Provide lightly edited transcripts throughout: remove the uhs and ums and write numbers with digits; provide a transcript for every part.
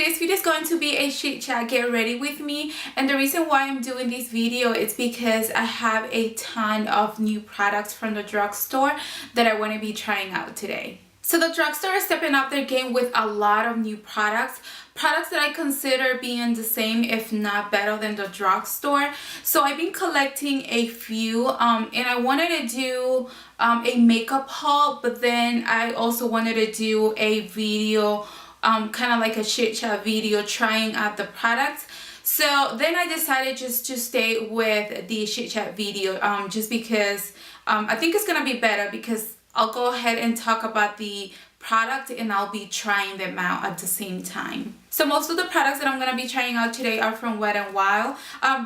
today's video is going to be a chit chat, get ready with me. And the reason why I'm doing this video is because I have a ton of new products from the drugstore that I want to be trying out today. So the drugstore is stepping up their game with a lot of new products that I consider being the same, if not better than the drugstore. So I've been collecting a few and I wanted to do a makeup haul, but then I also wanted to do a video, kind of like a chit chat video trying out the products. So then I decided just to stay with the chit chat video, just because I think it's gonna be better, because I'll go ahead and talk about the product and I'll be trying them out at the same time. So most of the products that I'm going to be trying out today are from Wet n Wild.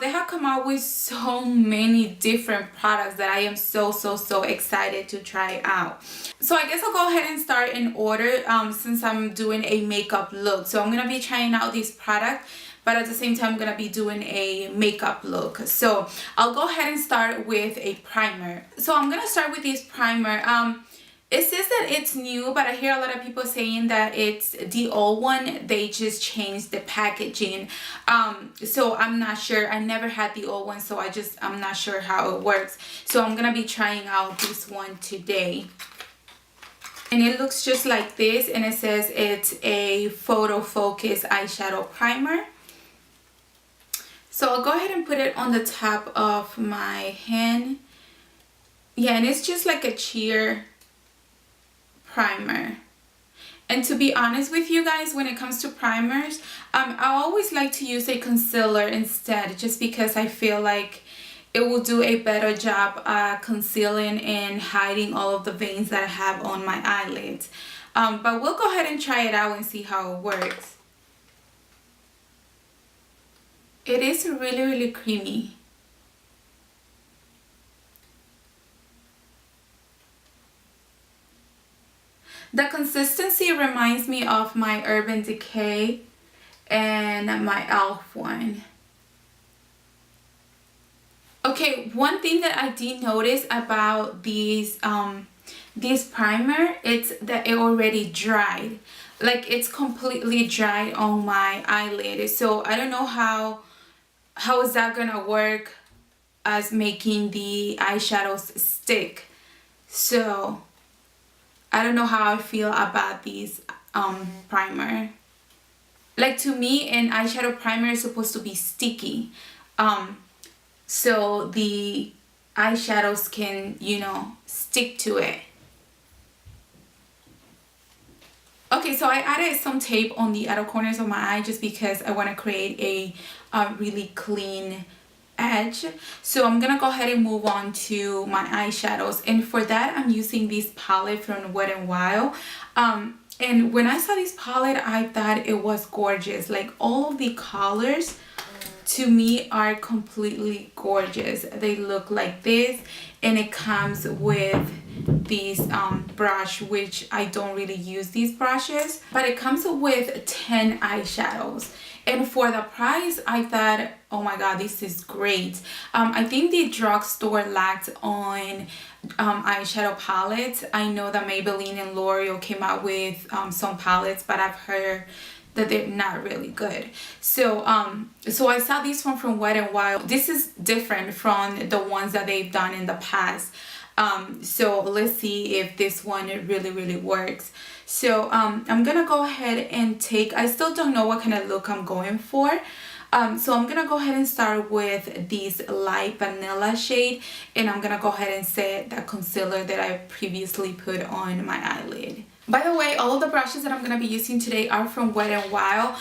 They have come out with so many different products that I am so excited to try out. So I guess I'll go ahead and start in order, since I'm doing a makeup look. So I'm going to be trying out this product, but at the same time I'm going to be doing a makeup look. So I'll go ahead and start with a primer. So I'm going to start with this primer. It says that it's new, but I hear a lot of people saying that it's the old one. They just changed the packaging. So I'm not sure. I never had the old one, so I'm not sure how it works. So I'm going to be trying out this one today. And it looks just like this, and it says it's a photo focus eyeshadow primer. So I'll go ahead and put it on the top of my hand. Yeah, and it's just like a sheer primer. And to be honest with you guys, when it comes to primers, I always like to use a concealer instead, just because I feel like it will do a better job concealing and hiding all of the veins that I have on my eyelids. But we'll go ahead and try it out and see how it works. It is really creamy. The consistency reminds me of my Urban Decay and my e.l.f. one. Okay, one thing that I did notice about this primer, it's that it already dried. Like, it's completely dried on my eyelid. So I don't know how is that gonna work as making the eyeshadows stick. So I don't know how I feel about these primer. Like, to me, an eyeshadow primer is supposed to be sticky, so the eyeshadows can, you know, stick to it. Okay, so I added some tape on the outer corners of my eye just because I want to create a really clean edge. So I'm gonna go ahead and move on to my eyeshadows, and for that I'm using this palette from Wet n Wild. And when I saw this palette, I thought it was gorgeous. Like, all of the colors to me are completely gorgeous. They look like this, and it comes with this brush, which I don't really use these brushes, but it comes with 10 eyeshadows. And for the price, I thought, oh my god, this is great. I think the drugstore lacked on eyeshadow palettes. I know that Maybelline and L'Oreal came out with some palettes, but I've heard that they're not really good. So I saw this one from Wet n Wild. This is different from the ones that they've done in the past. So let's see if this one really works. So I'm gonna go ahead and I still don't know what kind of look I'm going for. So I'm gonna go ahead and start with this light vanilla shade, and I'm gonna go ahead and set that concealer that I previously put on my eyelid. By the way, all of the brushes that I'm going to be using today are from Wet n Wild.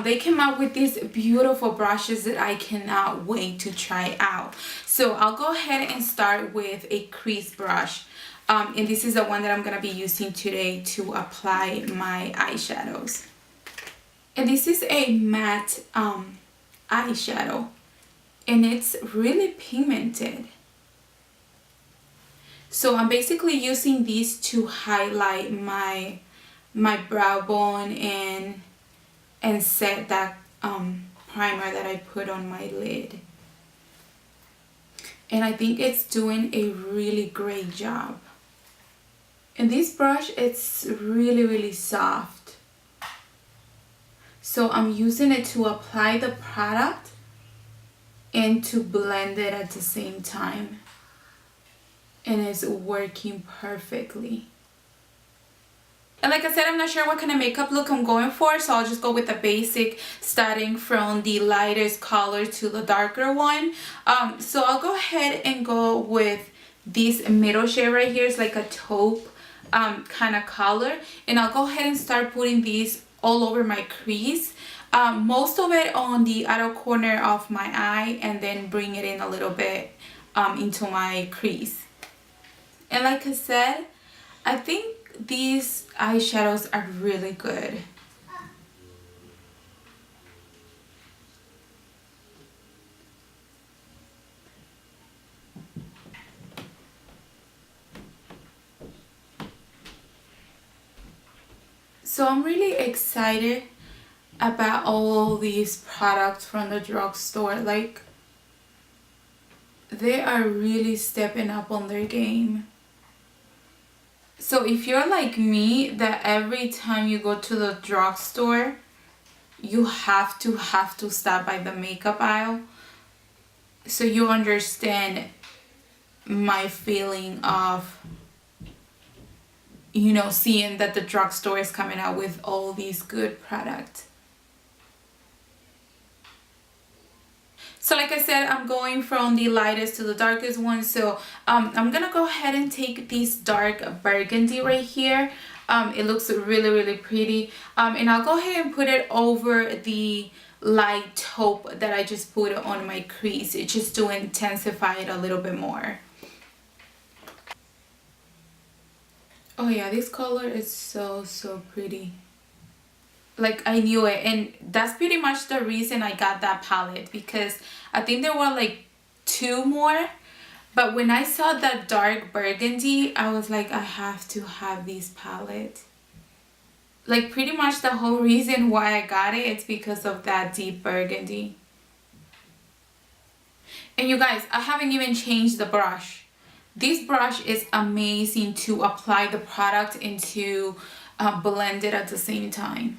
They came out with these beautiful brushes that I cannot wait to try out. So I'll go ahead and start with a crease brush. And this is the one that I'm going to be using today to apply my eyeshadows. And this is a matte eyeshadow, and it's really pigmented. So I'm basically using these to highlight my brow bone and set that primer that I put on my lid. And I think it's doing a really great job. And this brush, it's really soft. So I'm using it to apply the product and to blend it at the same time. And it's working perfectly. And like I said, I'm not sure what kind of makeup look I'm going for, so I'll just go with the basic, starting from the lightest color to the darker one. So I'll go ahead and go with this middle shade right here. It's like a taupe kind of color, and I'll go ahead and start putting these all over my crease. Most of it on the outer corner of my eye, and then bring it in a little bit into my crease. And like I said, I think these eyeshadows are really good. So I'm really excited about all these products from the drugstore. Like, they are really stepping up on their game. So if you're like me, that every time you go to the drugstore, you have to stop by the makeup aisle, so you understand my feeling of, you know, seeing that the drugstore is coming out with all these good products. So like I said, I'm going from the lightest to the darkest one. So I'm gonna go ahead and take this dark burgundy right here. It looks really pretty. And I'll go ahead and put it over the light taupe that I just put on my crease. It's just to intensify it a little bit more. Oh yeah, this color is so pretty. Like, I knew it, and that's pretty much the reason I got that palette, because I think there were like 2 more, but when I saw that dark burgundy, I was like, I have to have this palette. Like, pretty much the whole reason why I got it, it's because of that deep burgundy. And you guys, I haven't even changed the brush. This brush is amazing to apply the product and to blend it at the same time.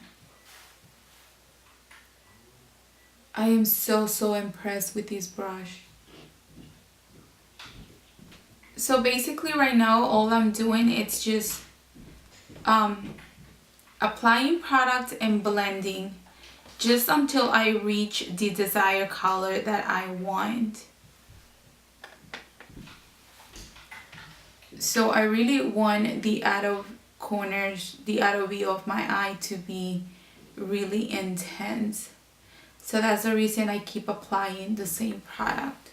I am so impressed with this brush. So basically right now, all I'm doing is just applying product and blending just until I reach the desired color that I want. So I really want the outer corners, the outer view of my eye to be really intense. So that's the reason I keep applying the same product.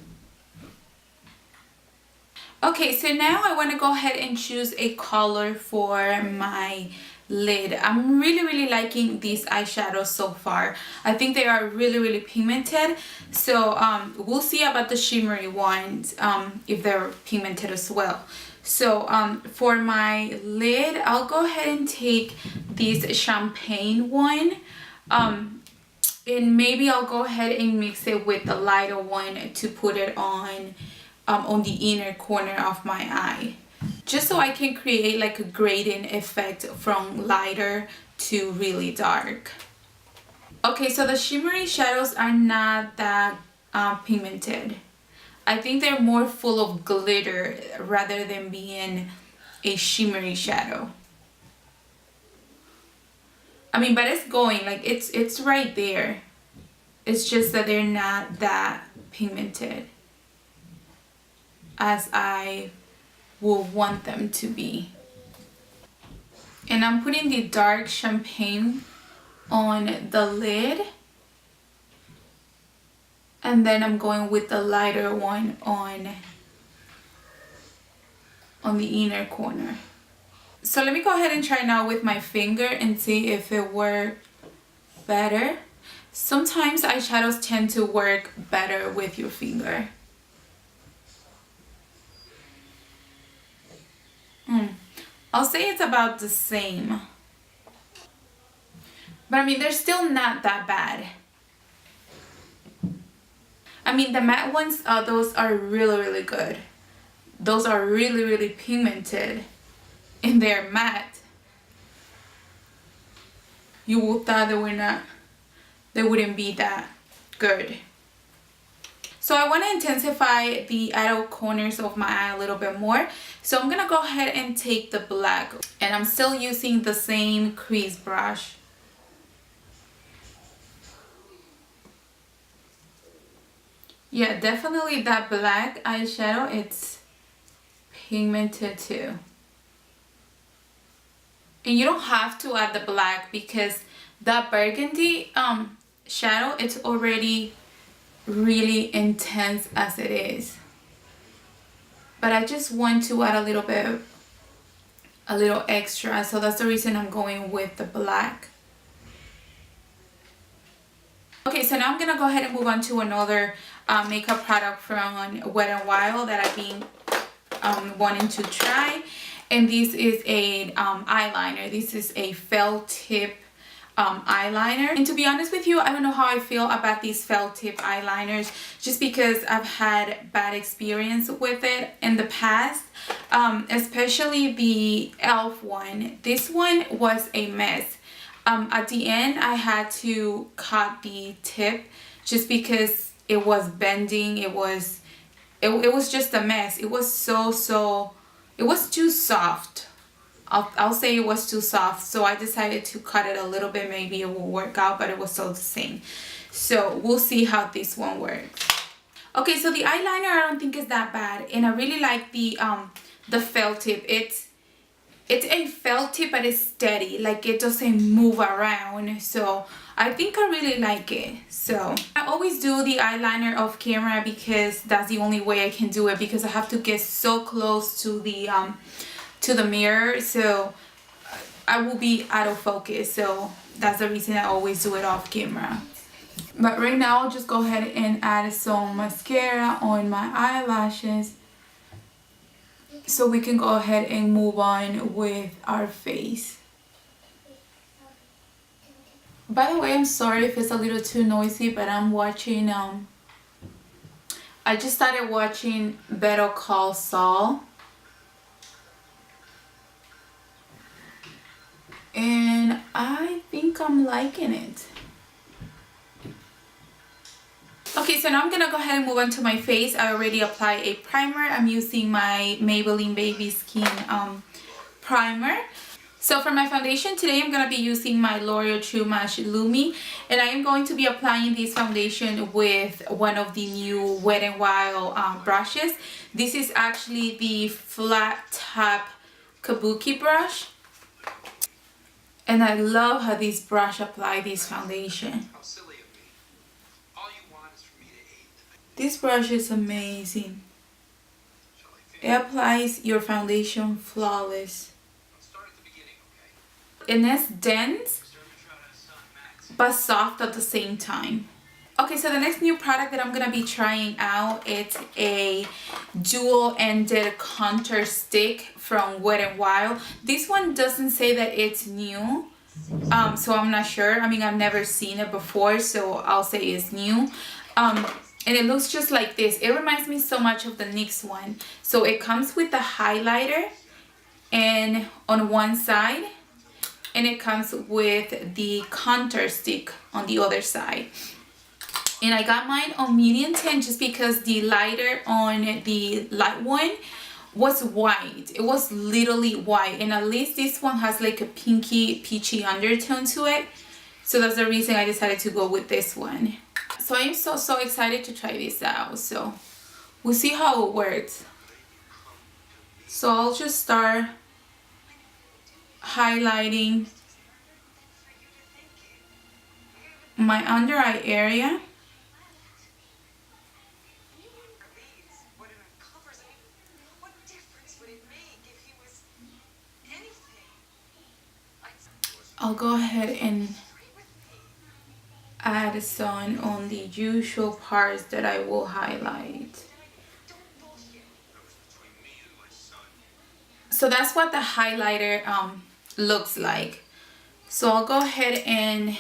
Okay, so now I want to go ahead and choose a color for my lid. I'm really liking these eyeshadows so far. I think they are really pigmented. So we'll see about the shimmery ones, if they're pigmented as well. So for my lid, I'll go ahead and take this champagne one. And maybe I'll go ahead and mix it with the lighter one to put it on the inner corner of my eye, just so I can create like a gradient effect from lighter to really dark. Okay, so the shimmery shadows are not that pigmented. I think they're more full of glitter rather than being a shimmery shadow. I mean, but it's going, like, it's right there. It's just that they're not that pigmented as I will want them to be. And I'm putting the dark champagne on the lid, and then I'm going with the lighter one on the inner corner. So let me go ahead and try now with my finger and see if it worked better. Sometimes eyeshadows tend to work better with your finger. I'll say it's about the same. But I mean, they're still not that bad. I mean, the matte ones, those are really good. Those are really pigmented. And they're matte. You would thought they were not. they wouldn't be that good. So I want to intensify the outer corners of my eye a little bit more. So I'm going to go ahead and take the black. And I'm still using the same crease brush. Yeah, definitely that black eyeshadow, it's pigmented too. And you don't have to add the black because that burgundy shadow, it's already really intense as it is. But I just want to add a little bit, a little extra, so that's the reason I'm going with the black. Okay, so now I'm gonna go ahead and move on to another makeup product from Wet n Wild that I've been wanting to try, and this is a eyeliner. This is a felt tip eyeliner, and to be honest with you, I don't know how I feel about these felt tip eyeliners, just because I've had bad experience with it in the past, especially the e.l.f. one. This one was a mess. At the end I had to cut the tip just because it was bending. It was just a mess. It was it was too soft. I'll say it was too soft, so I decided to cut it a little bit. Maybe it will work out, but it was still the same. So we'll see how this one works. Okay, so the eyeliner I don't think is that bad, and I really like the felt tip. It's a felt tip, but it's steady, like it doesn't move around, so I think I really like it. So I always do the eyeliner off camera because that's the only way I can do it, because I have to get so close to the mirror, so I will be out of focus. So that's the reason I always do it off camera. But right now I'll just go ahead and add some mascara on my eyelashes, so we can go ahead and move on with our face. By the way, I'm sorry if it's a little too noisy, but I'm watching I just started watching Better Call Saul, and I think I'm liking it. Okay, so now I'm gonna go ahead and move on to my face. I already applied a primer. I'm using my Maybelline Baby Skin primer. So for my foundation today, I'm gonna be using my L'Oreal True Match Lumi, and I am going to be applying this foundation with one of the new Wet n Wild brushes. This is actually the flat top kabuki brush, and I love how this brush applies this foundation. This brush is amazing. It applies your foundation flawless. And it's dense but soft at the same time. Okay, so the next new product that I'm gonna be trying out, it's a dual-ended contour stick from Wet n Wild. This one doesn't say that it's new, so I'm not sure. I mean, I've never seen it before, so I'll say it's new. And it looks just like this. It reminds me so much of the NYX one. So it comes with the highlighter and on one side, and it comes with the contour stick on the other side. And I got mine on medium tint just because the lighter on the light one was white. It was literally white, and at least this one has like a pinky peachy undertone to it. So that's the reason I decided to go with this one. So I am so excited to try this out. So we'll see how it works. So I'll just start highlighting my under eye area. I'll go ahead and add some on the usual parts that I will highlight. So that's what the highlighter looks like. So I'll go ahead and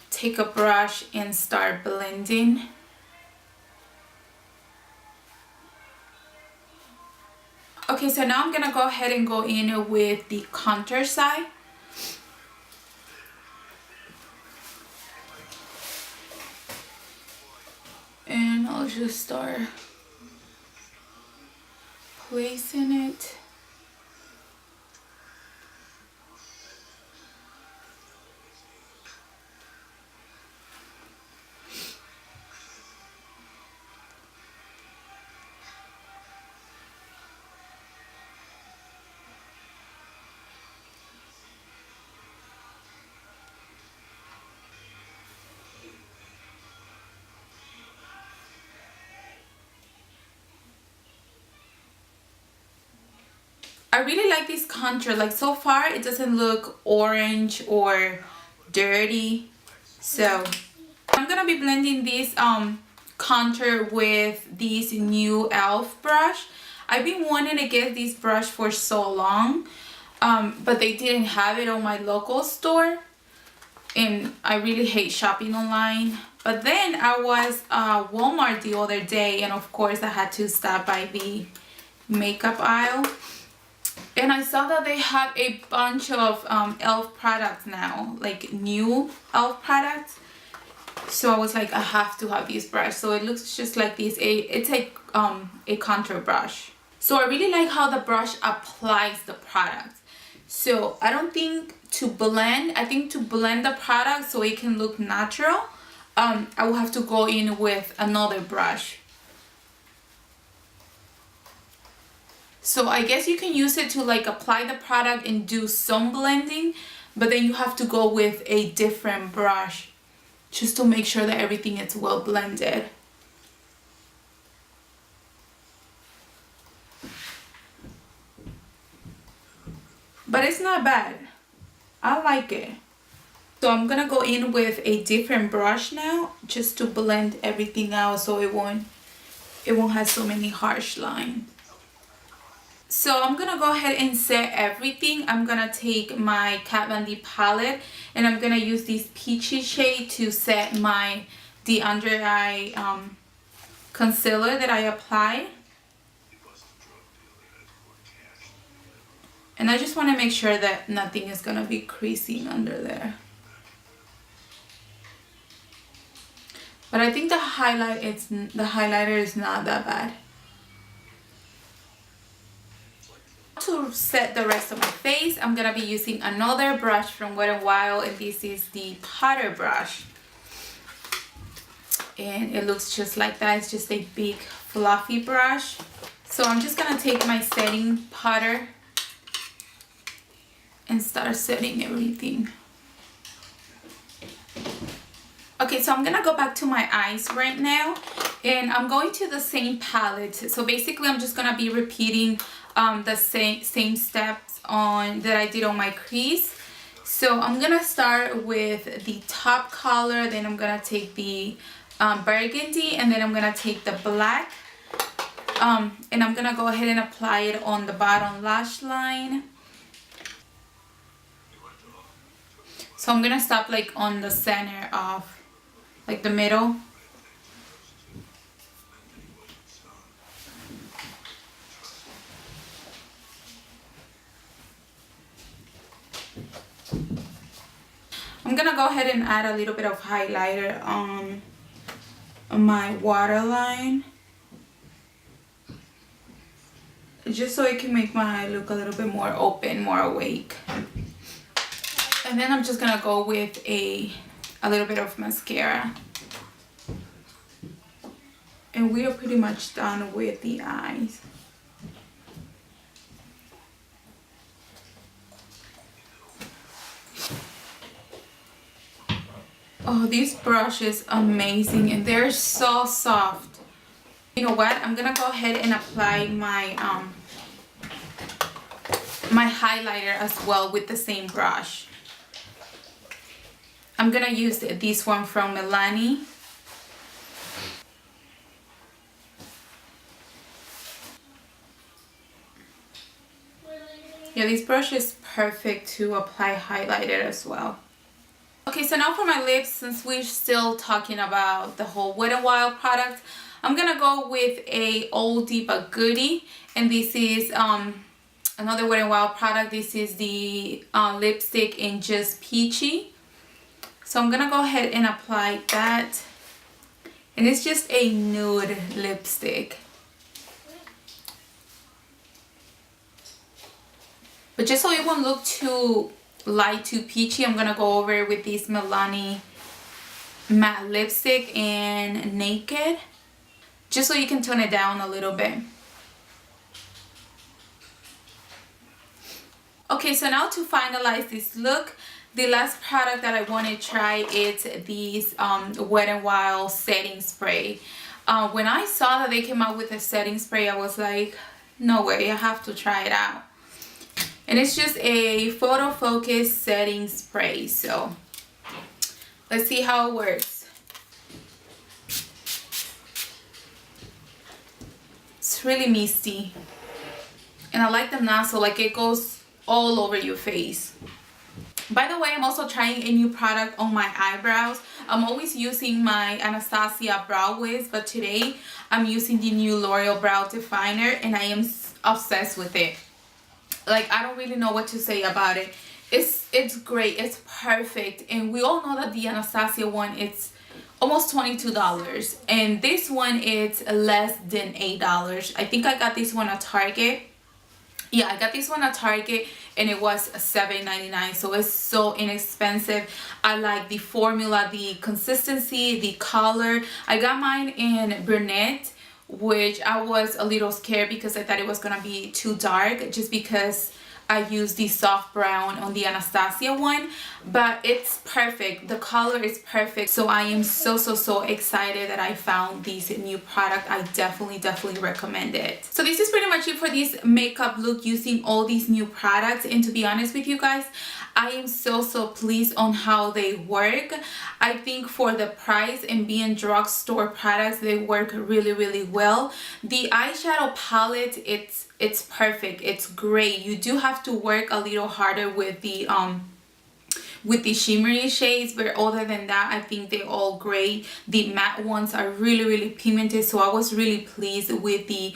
take a brush and start blending. Okay, so now I'm gonna go ahead and go in with the contour side. I'll just start placing it. I really like this contour. Like, so far it doesn't look orange or dirty. So I'm gonna be blending this contour with this new elf brush. I've been wanting to get this brush for so long, but they didn't have it on my local store, and I really hate shopping online. But then I was Walmart the other day, and of course I had to stop by the makeup aisle, and I saw that they have a bunch of elf products now, like new elf products. So I was like, I have to have this brush. So it looks just like this. It's a contour brush. So I really like how the brush applies the product. So I don't think to blend, I think to blend the product so it can look natural, I will have to go in with another brush. So I guess you can use it to like apply the product and do some blending, but then you have to go with a different brush just to make sure that everything is well blended. But it's not bad. I like it. So I'm gonna go in with a different brush now just to blend everything out so it won't have so many harsh lines. So I'm gonna go ahead and set everything. I'm gonna take my Kat Von D palette and I'm gonna use this peachy shade to set the under eye concealer that I applied. And I just want to make sure that nothing is gonna be creasing under there. But I think the highlighter is not that bad. To set the rest of my face, I'm gonna be using another brush from Wet n Wild, and this is the powder brush. And it looks just like that. It's just a big fluffy brush. So I'm just gonna take my setting powder and start setting everything. Okay, so I'm gonna go back to my eyes right now, and I'm going to the same palette. So basically I'm just gonna be repeating the same steps that I did on my crease. So I'm gonna start with the top color, then I'm gonna take the burgundy, and then I'm gonna take the black, and I'm gonna go ahead and apply it on the bottom lash line. So I'm gonna stop like on the center of like the middle. I'm gonna go ahead and add a little bit of highlighter on my waterline, just so it can make my eye look a little bit more open, more awake. And then I'm just gonna go with a little bit of mascara. And we are pretty much done with the eyes. Oh, this brush is amazing and they're so soft. You know what? I'm gonna go ahead and apply my my highlighter as well with the same brush. I'm gonna use this one from Maybelline. Yeah, this brush is perfect to apply highlighter as well. Okay, so now for my lips, since we're still talking about the whole Wet n Wild product, I'm gonna go with a oldie but goodie, and this is another Wet n Wild product. This is the lipstick in Just Peachy. So I'm gonna go ahead and apply that, and it's just a nude lipstick. But just so it won't look too light, too peachy, I'm gonna go over it with this Maybelline matte lipstick and Naked, just so you can tone it down a little bit. Okay, so now to finalize this look, the last product that I want to try is these Wet n Wild setting spray. When I saw that they came out with a setting spray, I was like, no way, I have to try it out. And it's just a photo focus setting spray. So let's see how it works. It's really misty. And I like the nozzle, like it goes all over your face. By the way, I'm also trying a new product on my eyebrows. I'm always using my Anastasia brow wiz, but today I'm using the new L'Oreal brow definer, and I am obsessed with it. Like, I don't really know what to say about it. It's great, it's perfect, and we all know that the Anastasia one, it's almost $22, and this one is less than $8. I think I got this one at Target. Yeah, I got this one at Target and it was $7.99, so it's so inexpensive. I like the formula, the consistency, the color. I got mine in brunette, which I was a little scared because I thought it was gonna be too dark, just because I used the soft brown on the Anastasia one, but it's perfect. The color is perfect. So I am so excited that I found this new product. I definitely recommend it. So this is pretty much it for this makeup look using all these new products. And to be honest with you guys, I am so pleased on how they work. I think for the price and being drugstore products, they work really well. The eyeshadow palette, it's perfect, it's great. You do have to work a little harder with the shimmery shades, but other than that, I think they're all great. The matte ones are really pigmented, so I was really pleased with the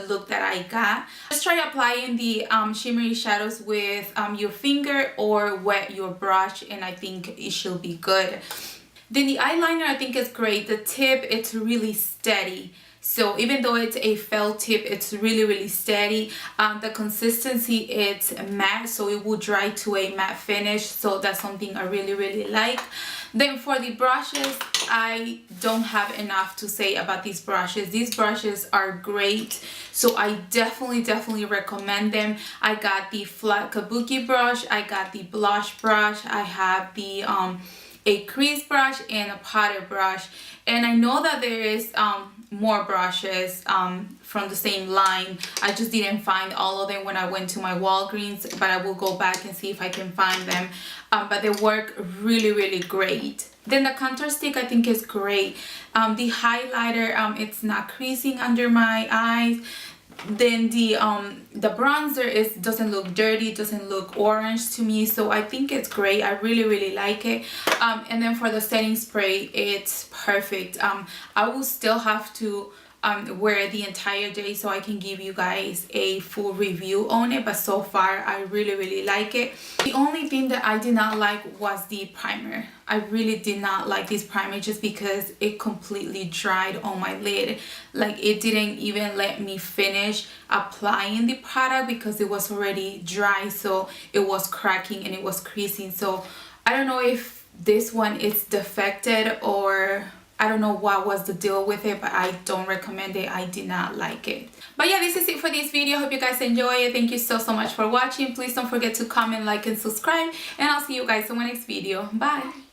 look that I got. Just try applying the shimmery shadows with your finger or wet your brush, and I think it should be good. Then the eyeliner, I think is great. The tip, it's really steady. So even though it's a felt tip, it's really steady. The consistency, it's matte, so it will dry to a matte finish. So that's something I really like. Then for the brushes, I don't have enough to say about these brushes. These brushes are great, so I definitely recommend them. I got the flat kabuki brush, I got the blush brush, I have the a crease brush and a powder brush, and I know that there is more brushes from the same line. I just didn't find all of them when I went to my Walgreens, but I will go back and see if I can find them. But they work really great. Then the contour stick, I think, is great. The highlighter, it's not creasing under my eyes. Then the bronzer doesn't look dirty, doesn't look orange to me, so I think it's great. I really like it. And then for the setting spray, it's perfect. I will still have to wear it the entire day so I can give you guys a full review on it, but so far I really like it. The only thing that I did not like was the primer. I really did not like this primer just because it completely dried on my lid. Like, it didn't even let me finish applying the product because it was already dry, so it was cracking and it was creasing. So I don't know if this one is defected or I don't know what was the deal with it, but I don't recommend it. I did not like it. But yeah, this is it for this video. Hope you guys enjoy it. Thank you so much for watching. Please don't forget to comment, like, and subscribe, and I'll see you guys in my next video. Bye.